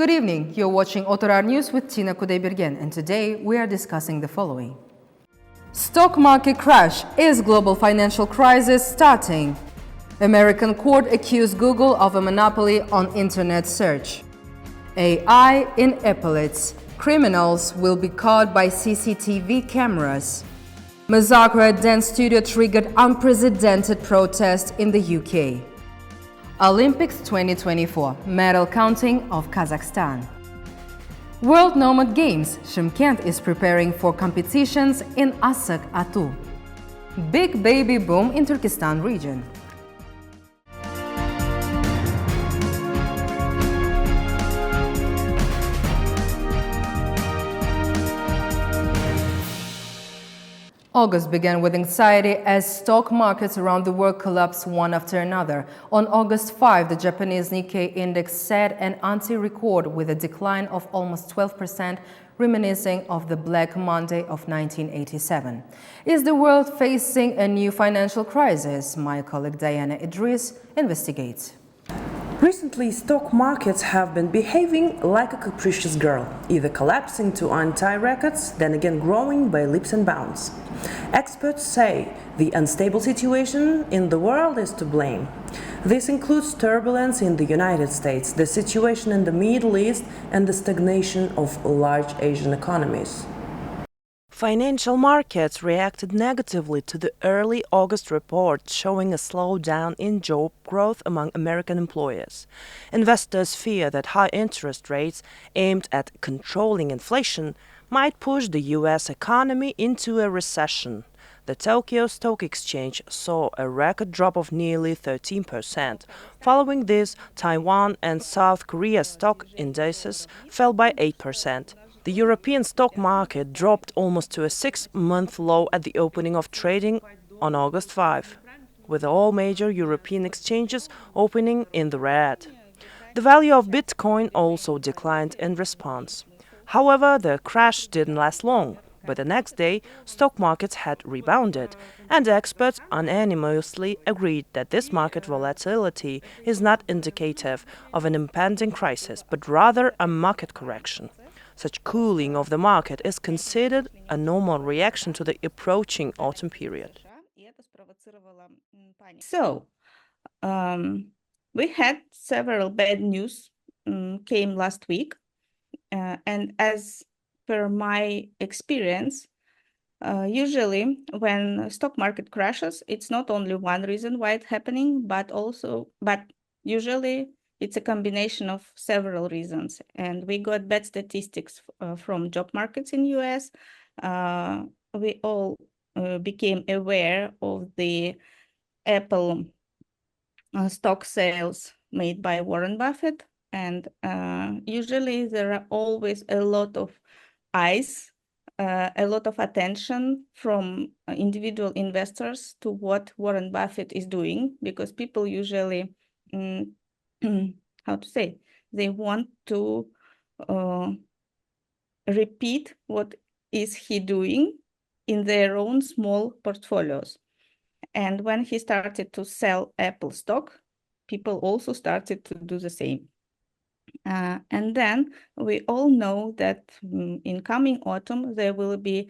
Good evening. You're watching Otyrar News with Tina Kudeybergen, and today we are discussing the following. Stock market crash. Is global financial crisis starting? American court accused Google of a monopoly on internet search. AI in epaulets. Criminals will be caught by CCTV cameras. Mazakra dance studio triggered unprecedented protest in the UK. Olympics 2024 medal counting of Kazakhstan. World Nomad Games. Shymkent is preparing for competitions in Asak Games. Big baby boom in Turkestan region. August began with anxiety as stock markets around the world collapsed one after another. On August 5, the Japanese Nikkei index set an anti-record with a decline of almost 12%, reminiscing of the Black Monday of 1987. Is the world facing a new financial crisis? My colleague Diana Idris investigates. Recently, stock markets have been behaving like a capricious girl, either collapsing to untie records, then again growing by leaps and bounds. Experts say the unstable situation in the world is to blame. This includes turbulence in the United States, the situation in the Middle East, and the stagnation of large Asian economies. Financial markets reacted negatively to the early August report showing a slowdown in job growth among American employers. Investors fear that high interest rates aimed at controlling inflation might push the U.S. economy into a recession. The Tokyo Stock Exchange saw a record drop of nearly 13%. Following this, Taiwan and South Korea stock indices fell by 8%. The European stock market dropped almost to a 6-month low at the opening of trading on August 5, with all major European exchanges opening in the red. The value of Bitcoin also declined in response. However, the crash didn't last long. By the next day, stock markets had rebounded, and experts unanimously agreed that this market volatility is not indicative of an impending crisis, but rather a market correction. Such cooling of the market is considered a normal reaction to the approaching autumn period. So, we had several bad news came last week, and as per my experience, usually when stock market crashes, it's not only one reason why it's happening, but usually it's a combination of several reasons. And we got bad statistics from job markets in US. We all became aware of the Apple stock sales made by Warren Buffett. And usually there are always a lot of eyes, a lot of attention from individual investors to what Warren Buffett is doing, because people usually they want to repeat what is he doing in their own small portfolios. And when he started to sell Apple stock, people also started to do the same. And then we all know that in coming autumn there will be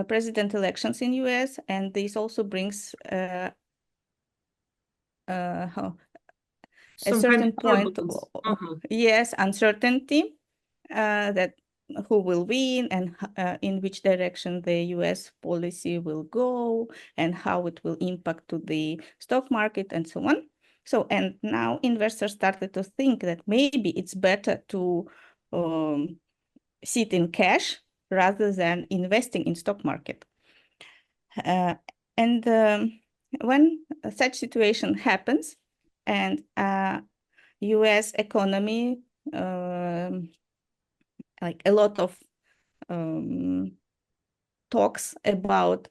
president elections in US, and this also brings a certain point of uncertainty that who will win and in which direction the US policy will go and how it will impact to the stock market and so on. So, and now investors started to think that maybe it's better to sit in cash rather than investing in stock market. When such situation happens, and US economy, like a lot of talks about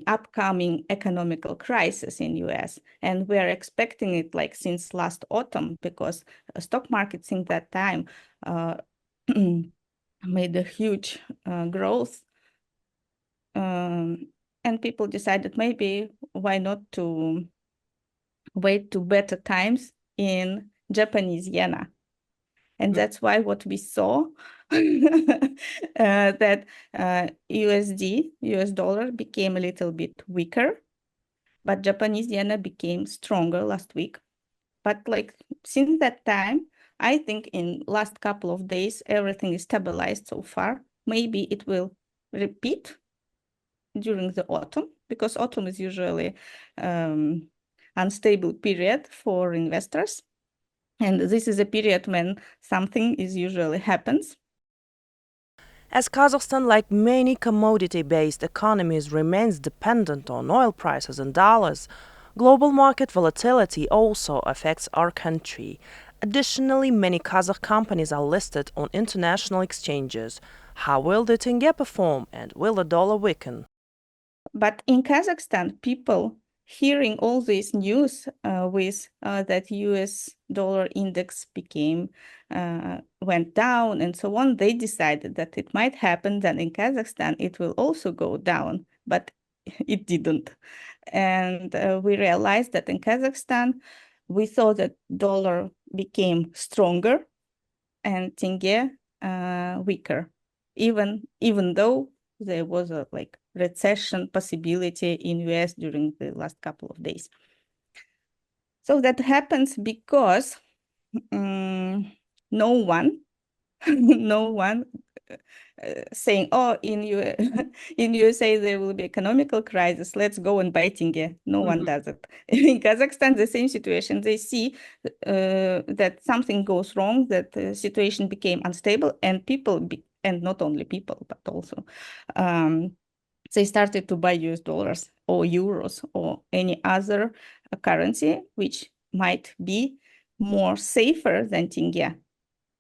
upcoming economical crisis in US, and we're expecting it like since last autumn, because stock markets in that time made a huge growth, and people decided maybe why not to wait to better times in Japanese yen. And that's why what we saw that US dollar became a little bit weaker, but Japanese yen became stronger last week. But like since that time, I think in last couple of days, everything is stabilized so far. Maybe it will repeat during the autumn, because autumn is usually unstable period for investors. And this is a period when something is usually happens. As Kazakhstan, like many commodity-based economies, remains dependent on oil prices and dollars, global market volatility also affects our country. Additionally, many Kazakh companies are listed on international exchanges. How will the tenge perform, and will the dollar weaken? But in Kazakhstan, people hearing all this news with that US dollar index went down and so on, they decided that it might happen that in Kazakhstan it will also go down, but it didn't. And we realized that in Kazakhstan, we saw that dollar became stronger and tenge weaker, even though there was a recession possibility in US during the last couple of days. So that happens because no one saying, oh, in USA there will be economical crisis, let's go and buy tenge. No one does it. In Kazakhstan, the same situation. They see that something goes wrong, that the situation became unstable, and people, and not only people, but also they started to buy US dollars or euros or any other currency which might be more safer than tenge.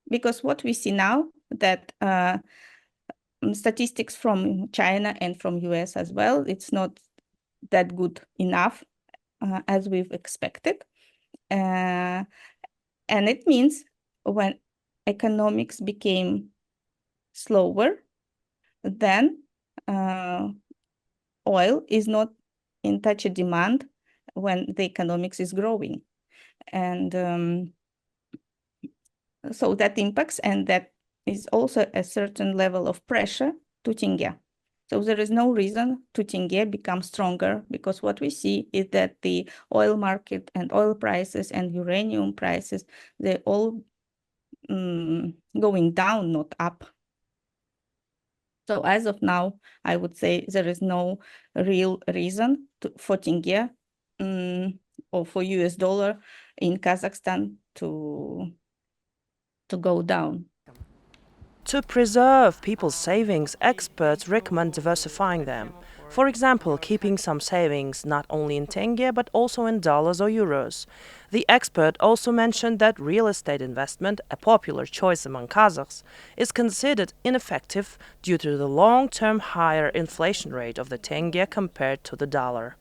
Because what we see now, that statistics from China and from US as well, it's not that good enough as we've expected. And it means when economics became slower, then oil is not in such a demand when the economics is growing. And so that impacts, and that is also a certain level of pressure to tenge. So there is no reason to tenge become stronger, because what we see is that the oil market and oil prices and uranium prices, they're all going down, not up. So as of now, I would say there is no real reason for tenge or for US dollar in Kazakhstan to go down. To preserve people's savings, experts recommend diversifying them. For example, keeping some savings not only in tenge but also in dollars or euros. The expert also mentioned that real estate investment, a popular choice among Kazakhs, is considered ineffective due to the long-term higher inflation rate of the tenge compared to the dollar.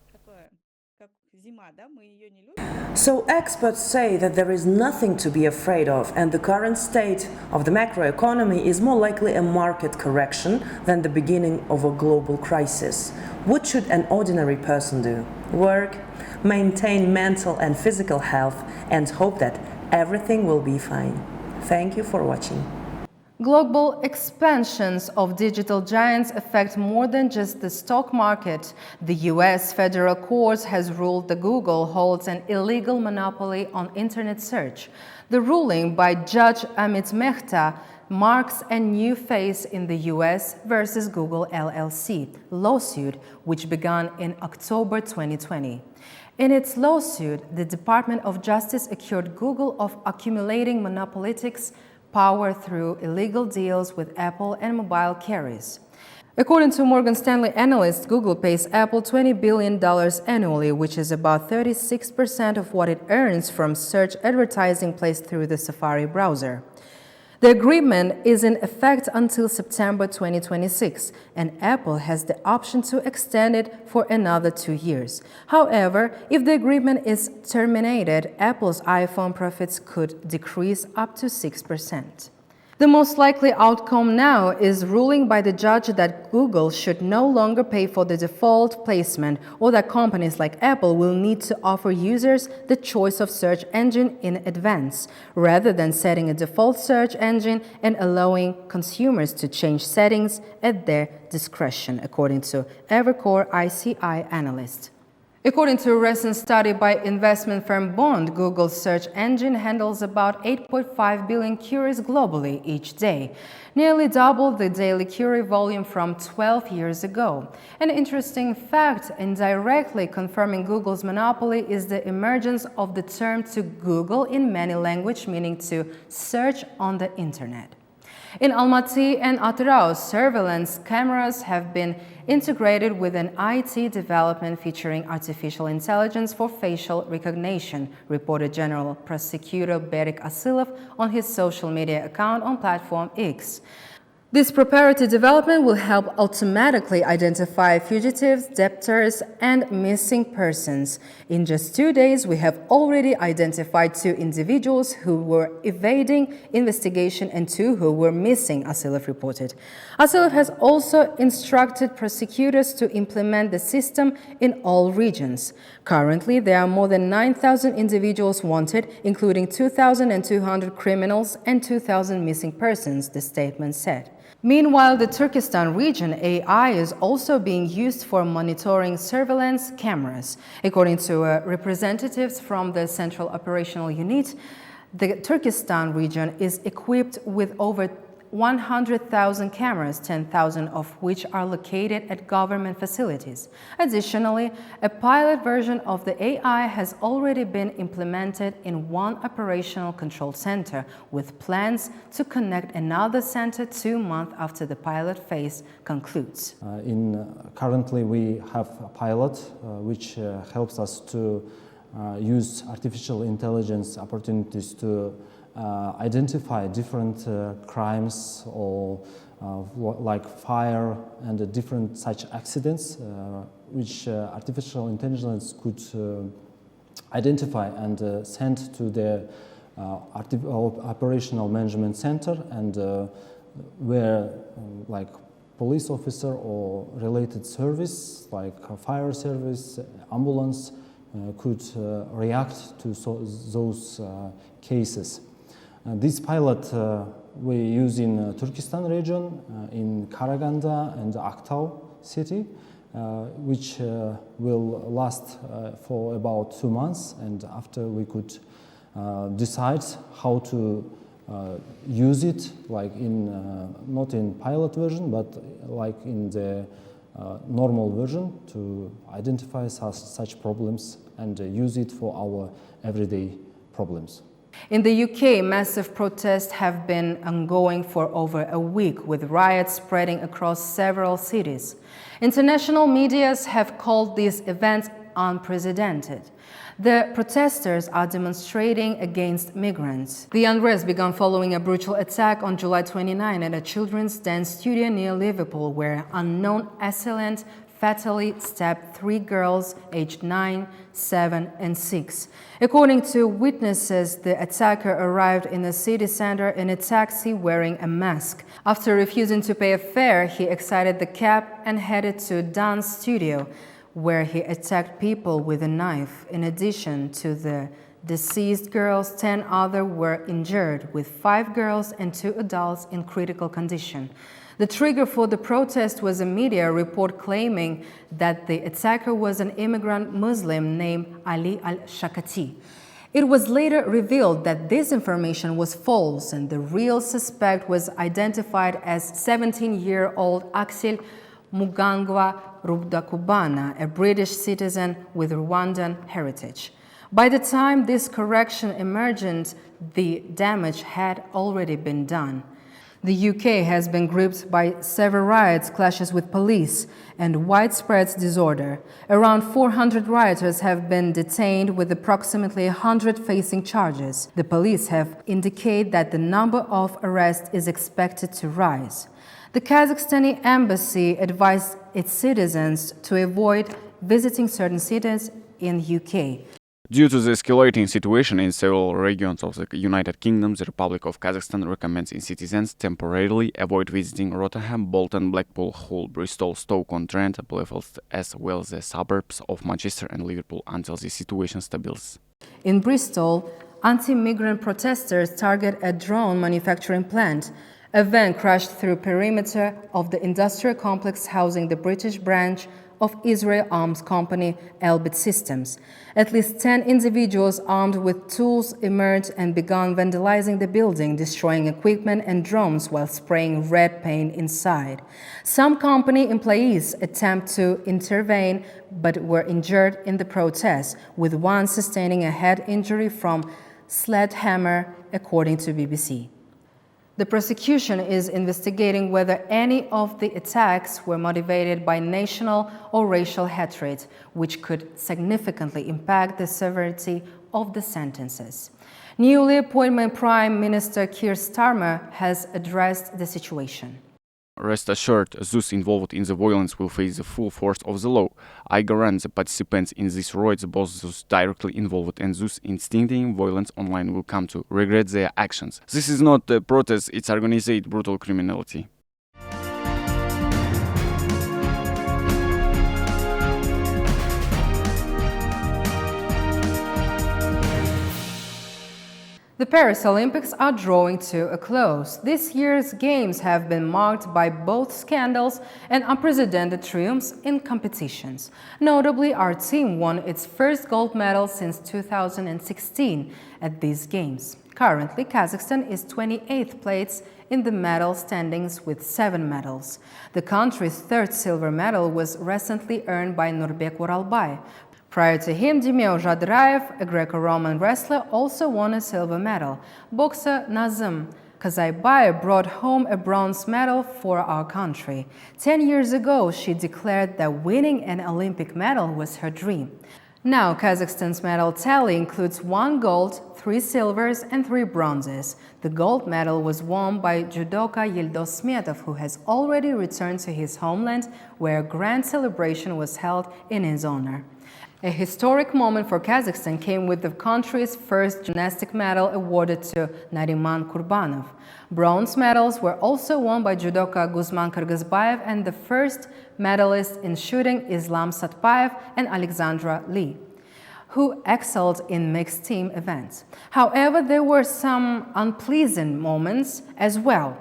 So experts say that there is nothing to be afraid of, and the current state of the macroeconomy is more likely a market correction than the beginning of a global crisis. What should an ordinary person do? Work, maintain mental and physical health, and hope that everything will be fine. Thank you for watching. Global expansions of digital giants affect more than just the stock market. The US federal court has ruled that Google holds an illegal monopoly on internet search. The ruling by Judge Amit Mehta marks a new phase in the US versus Google LLC lawsuit, which began in October 2020. In its lawsuit, the Department of Justice accused Google of accumulating monopolistic power through illegal deals with Apple and mobile carriers. According to Morgan Stanley analysts, Google pays Apple $20 billion annually, which is about 36% of what it earns from search advertising placed through the Safari browser. The agreement is in effect until September 2026, and Apple has the option to extend it for another 2 years. However, if the agreement is terminated, Apple's iPhone profits could decrease up to 6%. The most likely outcome now is ruling by the judge that Google should no longer pay for the default placement, or that companies like Apple will need to offer users the choice of search engine in advance, rather than setting a default search engine and allowing consumers to change settings at their discretion, according to Evercore ICI analyst. According to a recent study by investment firm Bond, Google's search engine handles about 8.5 billion queries globally each day, nearly double the daily query volume from 12 years ago. An interesting fact, indirectly confirming Google's monopoly, is the emergence of the term "to Google" in many languages, meaning to search on the internet. In Almaty and Otyrar, surveillance cameras have been integrated with an IT development featuring artificial intelligence for facial recognition, reported General Prosecutor Berik Asilov on his social media account on platform X. This proprietary development will help automatically identify fugitives, debtors, and missing persons. In just 2 days, we have already identified 2 individuals who were evading investigation and 2 who were missing, Asilov reported. Asilov has also instructed prosecutors to implement the system in all regions. Currently, there are more than 9,000 individuals wanted, including 2,200 criminals and 2,000 missing persons, the statement said. Meanwhile, the Turkestan region AI is also being used for monitoring surveillance cameras. According to representatives from the Central Operational Unit, the Turkestan region is equipped with over 100,000 cameras, 10,000 of which are located at government facilities. Additionally, a pilot version of the AI has already been implemented in one operational control center, with plans to connect another center 2 months after the pilot phase concludes. Currently, we have a pilot which helps us to use artificial intelligence opportunities to identify different crimes or like fire and different such accidents which artificial intelligence could identify and send to the operational management center, and where like police officer or related service like fire service, ambulance could react to those cases. This pilot we use in Turkestan region, in Karaganda and Aktau city, which will last for about 2 months, and after we could decide how to use it, like in not in pilot version, but like in the normal version, to identify such problems and use it for our everyday problems. In the UK, massive protests have been ongoing for over a week, with riots spreading across several cities. International media have called these events unprecedented. The protesters are demonstrating against migrants. The unrest began following a brutal attack on July 29 at a children's dance studio near Liverpool, where unknown assailant fatally stabbed 3 girls aged 9, 7, and 6. According to witnesses, the attacker arrived in the city center in a taxi wearing a mask. After refusing to pay a fare, he exited the cab and headed to a dance studio, where he attacked people with a knife. In addition to the deceased girls, 10 others were injured, with 5 girls and 2 adults in critical condition. The trigger for the protest was a media report claiming that the attacker was an immigrant Muslim named Ali al-Shakati. It was later revealed that this information was false, and the real suspect was identified as 17-year-old Axel Mugangwa Rubdakubana, a British citizen with Rwandan heritage. By the time this correction emerged, the damage had already been done. The UK has been gripped by several riots, clashes with police, and widespread disorder. Around 400 rioters have been detained, with approximately 100 facing charges. The police have indicated that the number of arrests is expected to rise. The Kazakhstani embassy advised its citizens to avoid visiting certain cities in UK. Due to the escalating situation in several regions of the United Kingdom, the Republic of Kazakhstan recommends its citizens temporarily avoid visiting Rotherham, Bolton, Blackpool, Hull, Bristol, Stoke-on-Trent, Belfast, as well as the suburbs of Manchester and Liverpool until the situation stabilizes. In Bristol, anti-migrant protesters target a drone manufacturing plant. A van crashed through perimeter of the industrial complex housing the British branch of Israel arms company Elbit Systems. At least 10 individuals armed with tools emerged and began vandalizing the building, destroying equipment and drones while spraying red paint inside. Some company employees attempted to intervene but were injured in the protests, with one sustaining a head injury from sledgehammer, according to BBC. The prosecution is investigating whether any of the attacks were motivated by national or racial hatred, which could significantly impact the severity of the sentences. Newly appointed Prime Minister Keir Starmer has addressed the situation. Rest assured, those involved in the violence will face the full force of the law. I grant the participants in these riots, both those directly involved and those inciting violence online, will come to regret their actions. This is not a protest, it's organized brutal criminality. The Paris Olympics are drawing to a close. This year's Games have been marked by both scandals and unprecedented triumphs in competitions. Notably, our team won its first gold medal since 2016 at these Games. Currently, Kazakhstan is 28th place in the medal standings with 7 medals. The country's third silver medal was recently earned by Nurbek Oralbay. Prior to him, Demir, a Greco-Roman wrestler, also won a silver medal. Boxer Nazım Kazaybayev brought home a bronze medal for our country. 10 years ago, she declared that winning an Olympic medal was her dream. Now, Kazakhstan's medal tally includes 1 gold, 3 silvers, and 3 bronzes. The gold medal was won by judoka Yildoz Smetov, who has already returned to his homeland, where a grand celebration was held in his honor. A historic moment for Kazakhstan came with the country's first gymnastic medal awarded to Nariman Kurbanov. Bronze medals were also won by judoka Guzman Kyrgyzbayev and the first medalist in shooting Islam Satbayev and Alexandra Lee, who excelled in mixed team events. However, there were some unpleasant moments as well.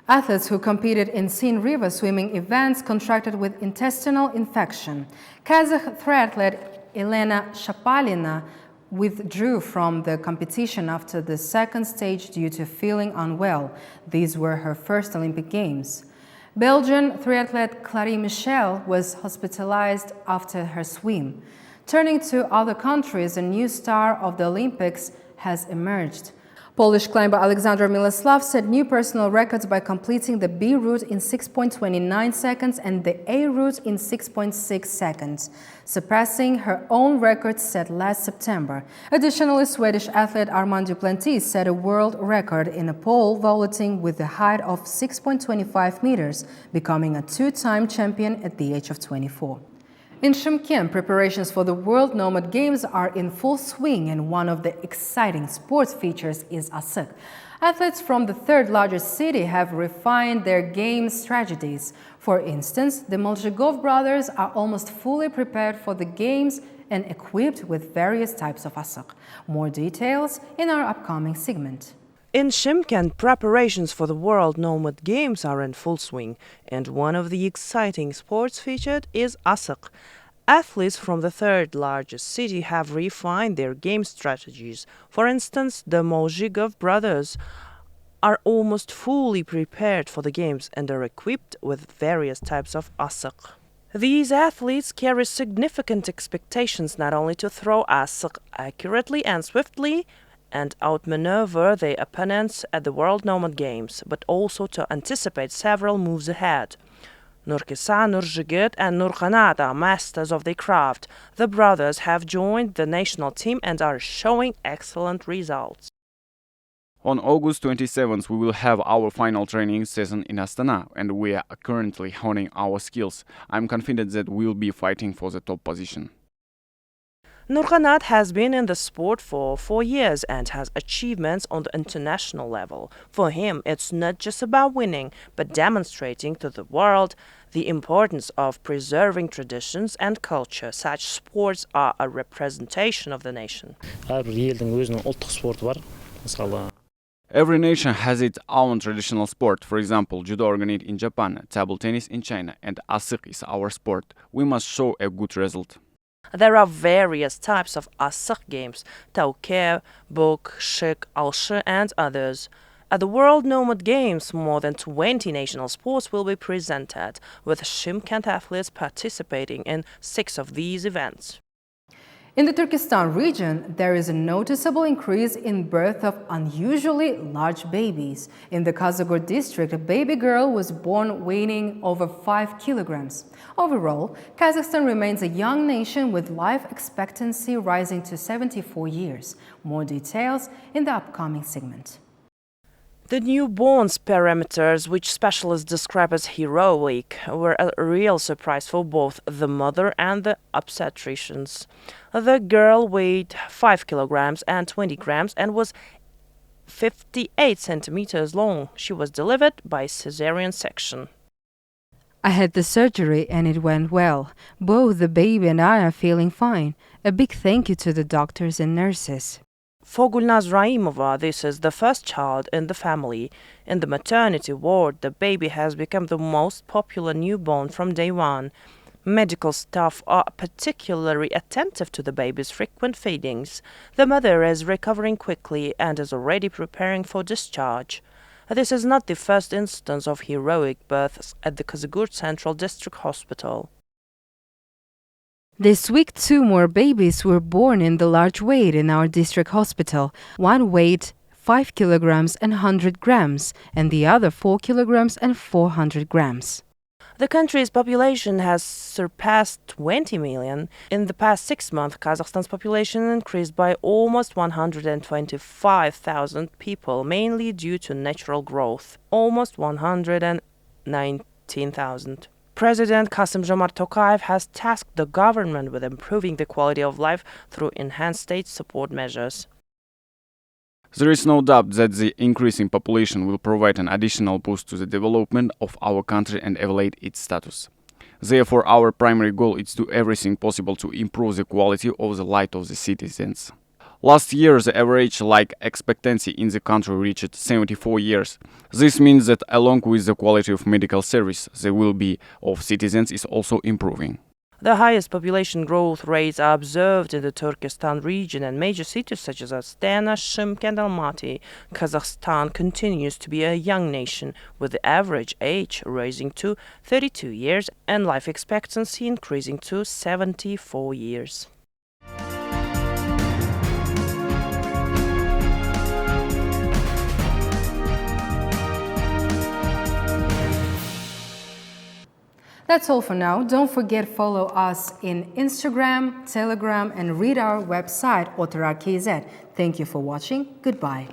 Athletes who competed in Seine River swimming events contracted with intestinal infection. Kazakh triathlete Elena Shapalina withdrew from the competition after the second stage due to feeling unwell. These were her first Olympic Games. Belgian triathlete Clary Michel was hospitalized after her swim. Turning to other countries, a new star of the Olympics has emerged. Polish climber Alexander Miloslav set new personal records by completing the B route in 6.29 seconds and the A route in 6.6 seconds, surpassing her own record set last September. Additionally, Swedish athlete Armand Duplantis set a world record in a pole vaulting with a height of 6.25 meters, becoming a 2-time champion at the age of 24. In Shymkent, preparations for the World Nomad Games are in full swing, and one of the exciting sports features is Asak. Athletes from the third largest city have refined their game strategies. For instance, the Molchigov brothers are almost fully prepared for the Games and equipped with various types of Asak. More details in our upcoming segment. In Shymkent, preparations for the World Nomad Games are in full swing, and one of the exciting sports featured is Asak. Athletes from the third largest city have refined their game strategies. For instance, the Molchigov brothers are almost fully prepared for the Games and are equipped with various types of Asak. These athletes carry significant expectations not only to throw Asak accurately and swiftly, and outmaneuver their opponents at the World Nomad Games, but also to anticipate several moves ahead. Nurkisa, Nurjigit, and Nurkhanat are masters of their craft. The brothers have joined the national team and are showing excellent results. On August 27th, we will have our final training session in Astana, and we are currently honing our skills. I'm confident that we'll be fighting for the top position. Nurqanat has been in the sport for 4 years and has achievements on the international level. For him, it's not just about winning, but demonstrating to the world the importance of preserving traditions and culture. Such sports are a representation of the nation. Әрбір елдің өзінің ұлттық спорты бар. Мысалы, Every nation has its own traditional sport. For example, judo originated in Japan, table tennis in China, and Asak is our sport. We must show a good result. There are various types of Asak Games, tauke, bok, shik, alshi, and others. At the World Nomad Games, more than 20 national sports will be presented, with Shymkent athletes participating in 6 of these events. In the Turkestan region, there is a noticeable increase in birth of unusually large babies. In the Kazakh district, a baby girl was born weighing over 5 kilograms. Overall, Kazakhstan remains a young nation with life expectancy rising to 74 years. More details in the upcoming segment. The newborn's parameters, which specialists describe as heroic, were a real surprise for both the mother and the obstetricians. The girl weighed 5 kilograms and 20 grams and was 58 centimeters long. She was delivered by cesarean section. I had the surgery and it went well. Both the baby and I are feeling fine. A big thank you to the doctors and nurses. For Gulnaz Raimova, this is the first child in the family. In the maternity ward, the baby has become the most popular newborn from day one. Medical staff are particularly attentive to the baby's frequent feedings. The mother is recovering quickly and is already preparing for discharge. This is not the first instance of heroic births at the Kazakh Central District Hospital. This week, 2 more babies were born in the large weight in our district hospital. One weighed 5 kilograms and 100 grams, and the other 4 kilograms and 400 grams. The country's population has surpassed 20 million. In the past 6 months, Kazakhstan's population increased by almost 125,000 people, mainly due to natural growth, almost 119,000. President Kassym-Jomart Tokayev has tasked the government with improving the quality of life through enhanced state support measures. There is no doubt that the increasing population will provide an additional boost to the development of our country and elevate its status. Therefore, our primary goal is to do everything possible to improve the quality of the life of the citizens. Last year, the average life expectancy in the country reached 74 years. This means that along with the quality of medical service, the well-being of citizens is also improving. The highest population growth rates are observed in the Turkestan region and major cities such as Astana, Shymkent, and Almaty. Kazakhstan continues to be a young nation, with the average age rising to 32 years and life expectancy increasing to 74 years. That's all for now. Don't forget follow us in Instagram, Telegram, and read our website, Otyrar KZ. Thank you for watching. Goodbye.